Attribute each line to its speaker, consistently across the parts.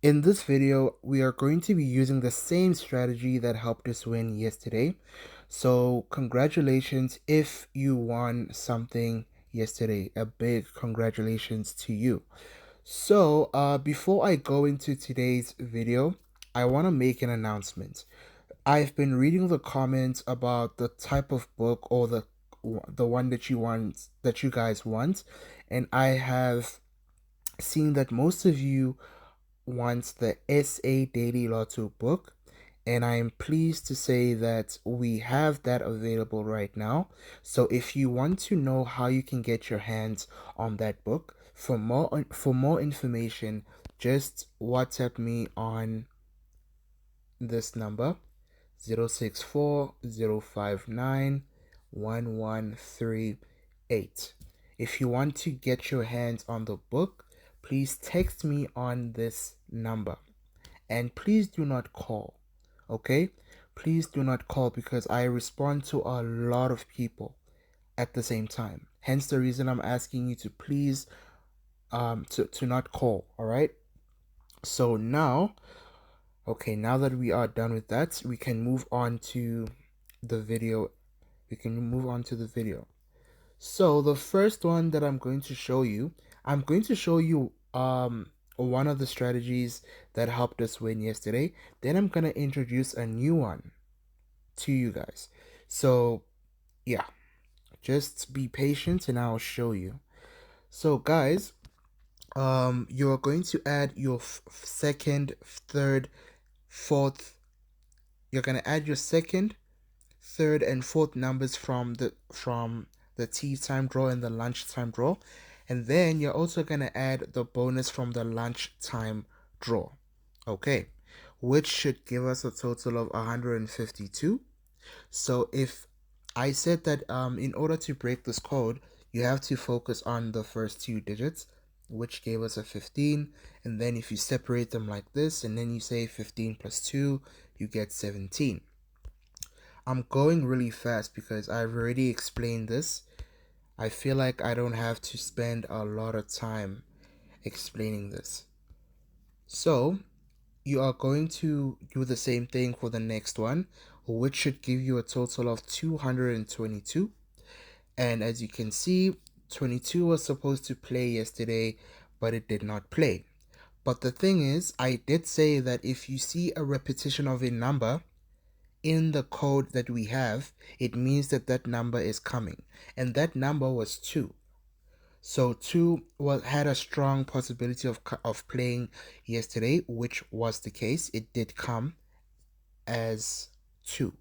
Speaker 1: In this video, we are going to be using the same strategy that helped us win yesterday. So congratulations if you won something yesterday. A big congratulations to you. So before I go into today's video, I want to make an announcement. I've been reading the comments about the type of book or the one that you guys want, and I have seen that most of you wants the SA Daily Lotto book, and I am pleased to say that we have that available right now. So if you want to know how you can get your hands on that book, for more information, just WhatsApp me on this number 06405911338. If you want to get your hands on the book, please text me on this number. And please do not call, okay? Please do not call because I respond to a lot of people at the same time. Hence the reason I'm asking you to please to not call, all right? So now, okay, now that we are done with that, we can move on to the video. We can move on to the video. So the first one that I'm going to show you one of the strategies that helped us win yesterday. Then I'm gonna introduce a new one to you guys. So yeah, just be patient and I'll show you. So guys, you are going to add your second, third, fourth. You're gonna add your second, third, and fourth numbers from the tea time draw and the lunchtime draw. And then you're also going to add the bonus from the lunchtime draw. Okay. Which should give us a total of 152. So if I said that in order to break this code, you have to focus on the first two digits, which gave us a 15. And then if you separate them like this, and then you say 15 plus 2, you get 17. I'm going really fast because I've already explained this. I feel like I don't have to spend a lot of time explaining this. So, you are going to do the same thing for the next one, which should give you a total of 222. And as you can see, 22 was supposed to play yesterday, but it did not play. But the thing is, I did say that if you see a repetition of a number in the code that we have, it means that that number is coming. And that number was 2. So 2 had a strong possibility of playing yesterday, which was the case. It did come as 2.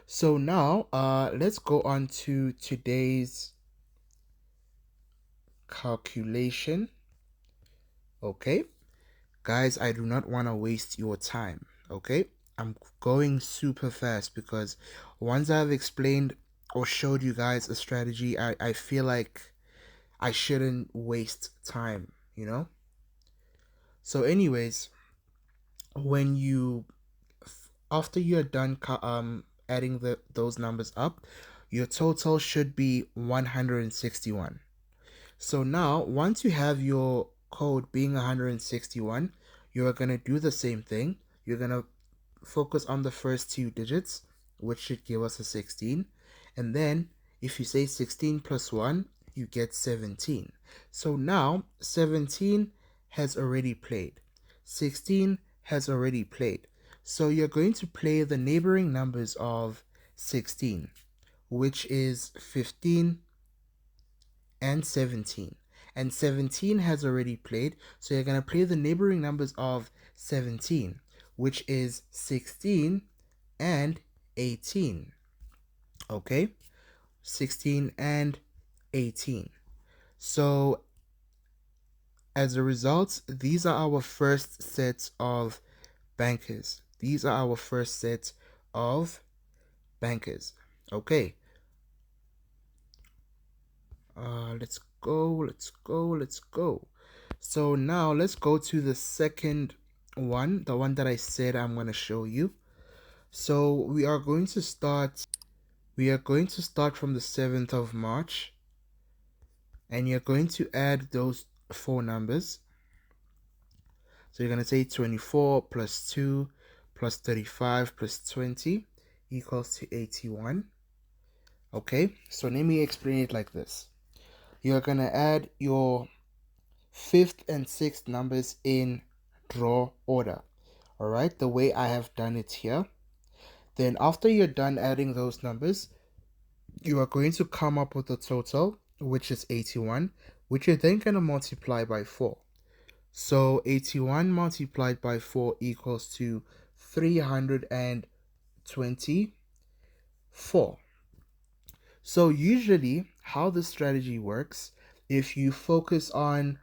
Speaker 1: So now let's go on to today's calculation. Okay. Guys, I do not want to waste your time. Okay. I'm going super fast because once I've explained or showed you guys a strategy, I feel like I shouldn't waste time, you know? So anyways, when you after you're done adding those numbers up, your total should be 161. So now, once you have your code being 161, you're going to do the same thing. You're going to focus on the first two digits, which should give us a 16. And then if you say 16 plus 1, you get 17. So now 17 has already played. 16 has already played. So you're going to play the neighboring numbers of 16, which is 15 and 17. And 17 has already played, so you're going to play the neighboring numbers of 17, which is 16 and 18. Okay? 16 and 18. So, as a result, these are our first set of bankers. These are our first set of bankers. Okay. Let's go. So now let's go to the second one, the one that I said I'm going to show you. So we are going to start from the 7th of March, and you're going to add those four numbers. So you're going to say 24 plus 2 plus 35 plus 20 equals to 81. Okay, so let me explain it like this. You're going to add your fifth and sixth numbers in draw order. All right, the way I have done it here. Then after you're done adding those numbers, you are going to come up with a total, which is 81, which you're then going to multiply by 4. So 81 multiplied by 4 equals to 324. So usually how this strategy works, if you focus on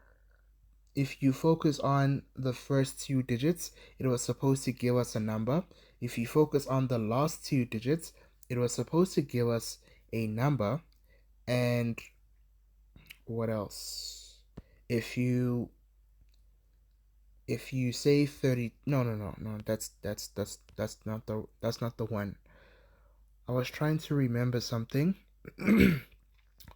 Speaker 1: the first two digits, it was supposed to give us a number. If you focus on the last two digits, it was supposed to give us a number. And what else? If you say 30, no, that's not the one. I was trying to remember something.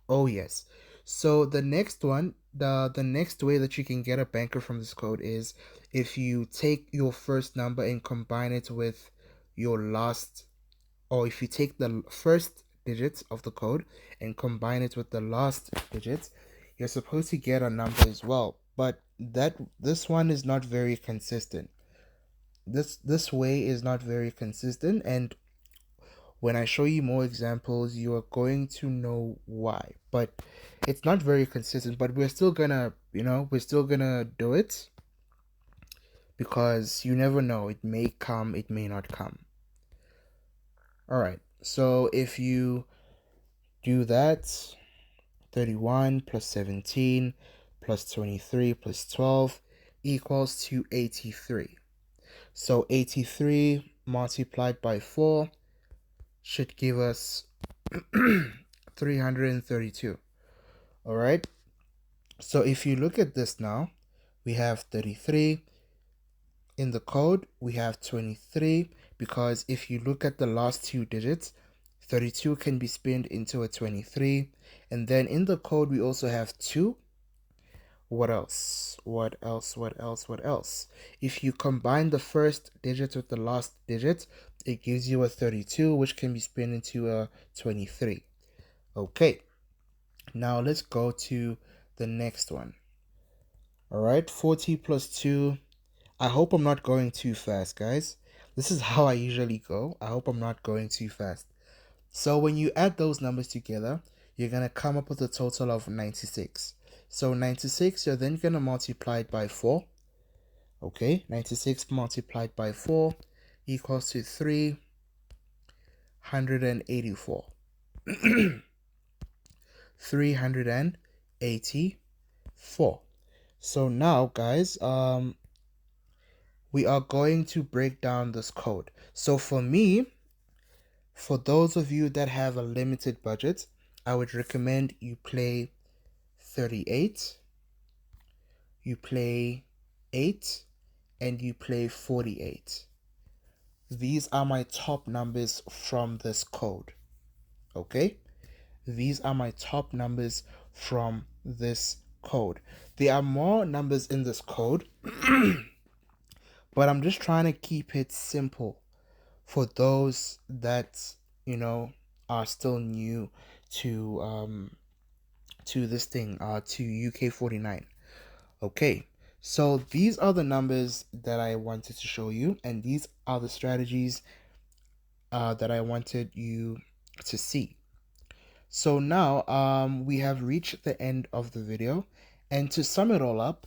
Speaker 1: Oh yes. So the next one, the next way that you can get a banker from this code is if you take your first number and combine it with your last, or if you take the first digits of the code and combine it with the last digits, you're supposed to get a number as well. But this one is not very consistent. This way is not very consistent, and when I show you more examples, you are going to know why. But it's not very consistent, but we're still gonna, we're still gonna do it because you never know. It may come, it may not come. All right. So if you do that, 31 plus 17 plus 23 plus 12 equals to 83. So 83 multiplied by 4 should give us 332. All right. So if you look at this now, we have 33. In the code, we have 23 because if you look at the last two digits, 32 can be split into a 23. And then in the code, we also have 2. What else? What else? What else? What else? If you combine the first digit with the last digit, it gives you a 32, which can be split into a 23. Okay. Now let's go to the next one. All right, 40 plus 2. I hope I'm not going too fast, guys. This is how I usually go. I hope I'm not going too fast. So when you add those numbers together, you're going to come up with a total of 96. So 96, you're then going to multiply it by 4. Okay, 96 multiplied by 4 equals to 384. 384. So now, guys, we are going to break down this code. So for me, for those of you that have a limited budget, I would recommend you play 38, you play 8, and you play 48. These are my top numbers from this code. Okay? These are my top numbers from this code. There are more numbers in this code, but I'm just trying to keep it simple for those that are still new to this thing to UK49. Okay, so these are the numbers that I wanted to show you, and these are the strategies that I wanted you to see. So now we have reached the end of the video, and to sum it all up,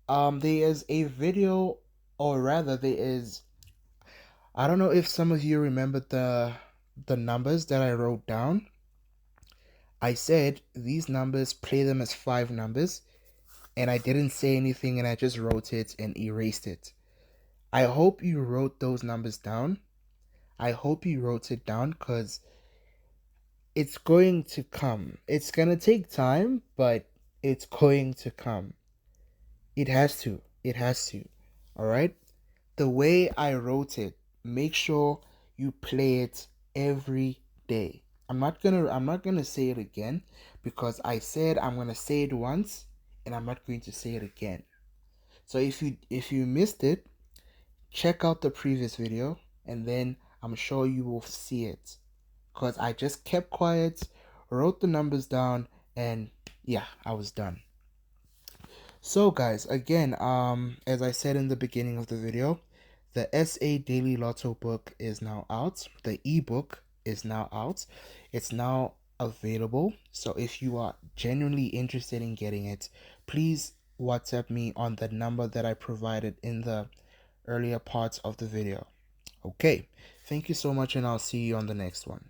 Speaker 1: there is a video, or rather there is, I don't know if some of you remember the numbers that I wrote down. I said these numbers, play them as 5 numbers, and I didn't say anything and I just wrote it and erased it. I hope you wrote those numbers down. I hope you wrote it down because it's going to come. It's going to take time, but it's going to come. It has to. It has to. All right? The way I wrote it, make sure you play it every day. I'm not gonna say it again because I said I'm gonna say it once and I'm not going to say it again. So if you missed it, check out the previous video, and then I'm sure you will see it, because I just kept quiet, wrote the numbers down, and yeah, I was done. So guys, again, as I said in the beginning of the video, the SA Daily Lotto book is now out. The ebook is now out. It's now available. So if you are genuinely interested in getting it, please WhatsApp me on the number that I provided in the earlier parts of the video. Okay, thank you so much, and I'll see you on the next one.